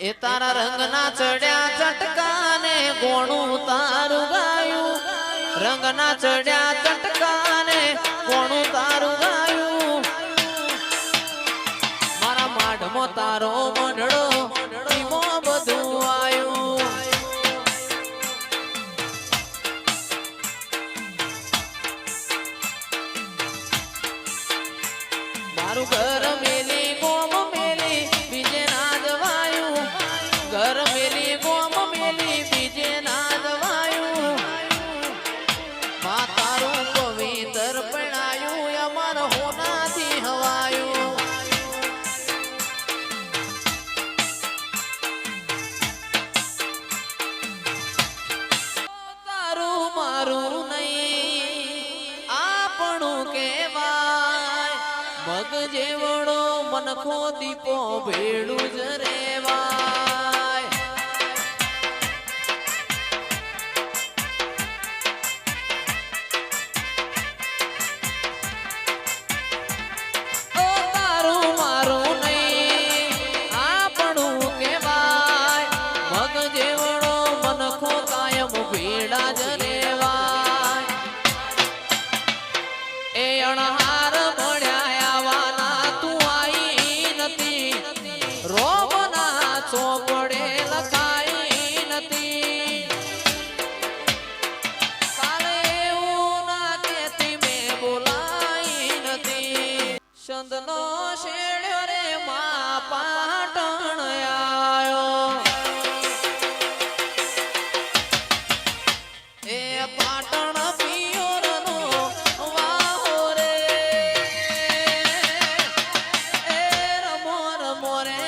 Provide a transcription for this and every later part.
એ તારા રંગના ચડ્યા ચટકાને કોણું તારું ગાયું રંગના ચડ્યા ચટકાને કોણું તારું ગાયું મારા માઢમાં તારો મંડળો ઈમો બધું આયું મારું ઘર મેલી ગોમ મેલી બીજે ના જવાયું ઘર મેલી ગોમ મેલી બીજે ના જવાયું માં તારું પવિત્ર પણાયું અમાર હોનાથી હવાયું તારું મારું નહીં આપણું કહેવાય મગ જેવડો મનખો દીપો ભેડું જ રેવાય ઓ તારું મારું નહીં આપણું કહેવાય મગ જેવડો મનખો કાયમ ભેડા જ રેવાય એ અણહાર ચોપડે લખાઈ નથી કાલે એવું ના કેતી મેં બોલાઈ નથી સંતનો શેડ્યો રે માં પાટણ આયો એ પાટણ પિયોરનો વાહો રે એ રમો રમો રે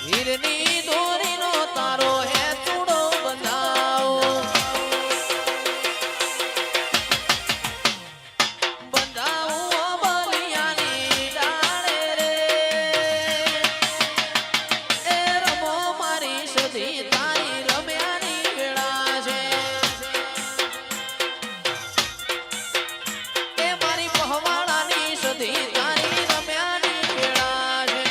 હીરની દોરીનો તારો હે ચૂડો બંધાવો બંધાવો બલિયાની ડાળે રે એ રમો મારી સધી તારી રમ્યાની વેળા છે એ મારી પહવાળાની સધી તારી રમ્યાની વેળા છે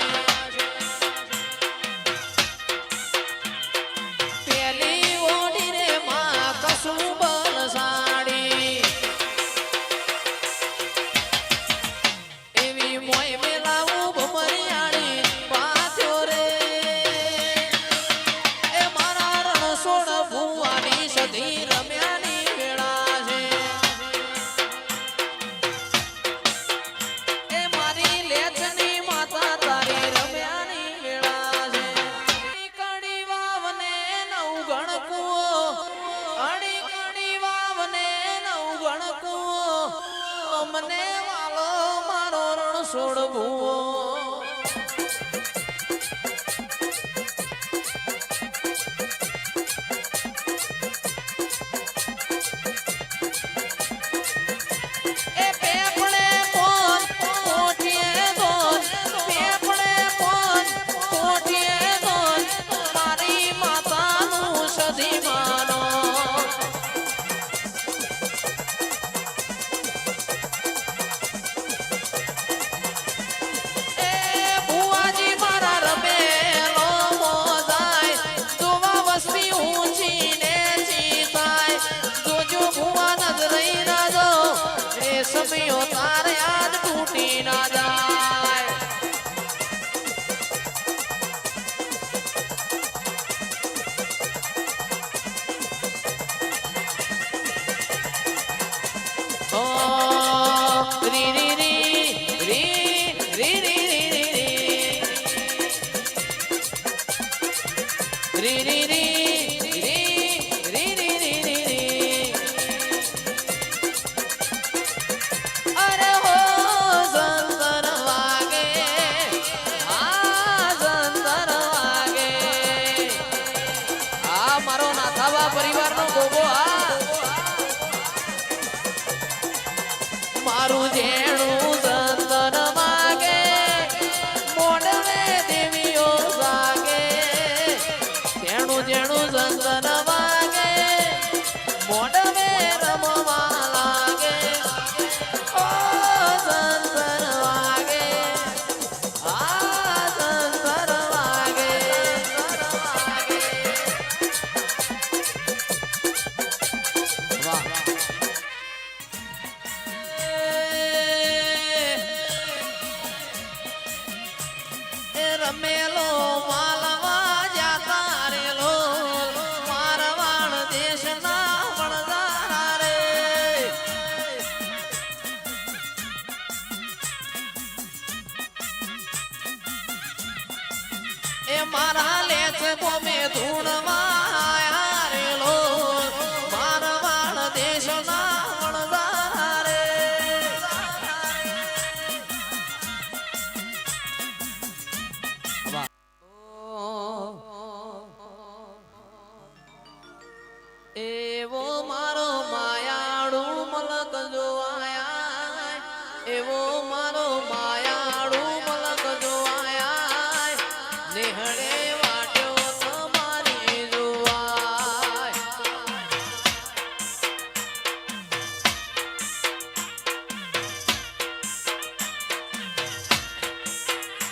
મને વાલો મારો રણ છોડવો એ પેપડે કોણ કોઠીએ કોણ પેપડે કોણ કોઠીએ કોણ મારી માતાનું સધી માનો સમયો તારે આજ તૂટી ના જાય ઓ રી રી રી રી રી રી રી રી રી પરિવારનો ગોગો મારું જેણું સંતન માગે મોડવે દેવીઓ જાગે જેણું જેણું સંતન માગે મોડવે રમવા લાગે ઓ એ મારા લેચ કોમે ધૂણવા રેલો મારવાડ દેશના વણઝારે એવો મારો માયાળુ મલક જોવાયા એવો મારો માયાળુ મલક જોવાયા નિહળે વાટ્યો તમારી જોવાય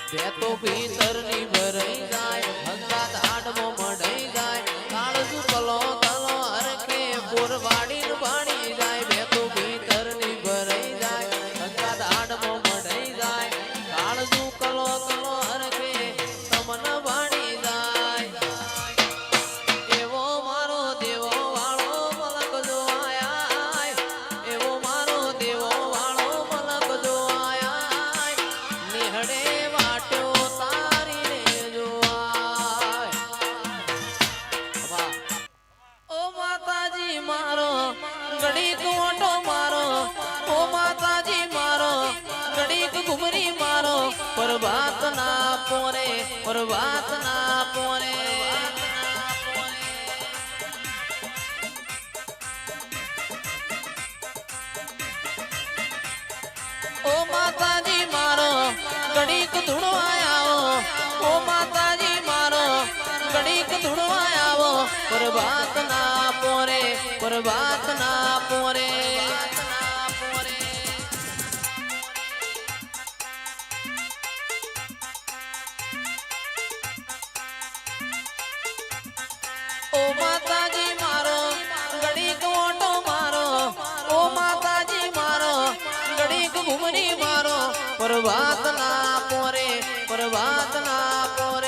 બે તો ભીતરની ભરાઈ જાય હંગાત આડમો મઢાઈ જાય કાળજુ કલો કલો હરખે પુરવાડી પાણી જાય બે તો ભીતરની ભરાઈ જાય હંગાત આડમો મઢાઈ જાય કાળજુ કલો કલો હરખે તમન પાણી જાય એવો મારો દેવો વાળો મલક જોવાયા એવો મારો દેવો વાળો મલક જોવાયા નિહળે વાટ્યો તારી રે જોવાય ઓ માતાજી મારો ઘડીક ઓટો મારો ઓ માતાજી મારો ઘડીક ઘુમરી મારો પરભાત ના પોરે પરભાત ના પોરે ઓ માતાજી મારો ઘડીક ધૂણવા આવો ઓ માતાજી મારો ઘડીક ધૂણવા આવો પરભાત ના પોરે પરભાત ના પોરે ઓ માતાજી મારો ઘડીક ઓટો મારો ઓ માતાજી મારો ઘડીક ઘુમરી મારો પરભાત ના પોરે પરભાત ના પોરે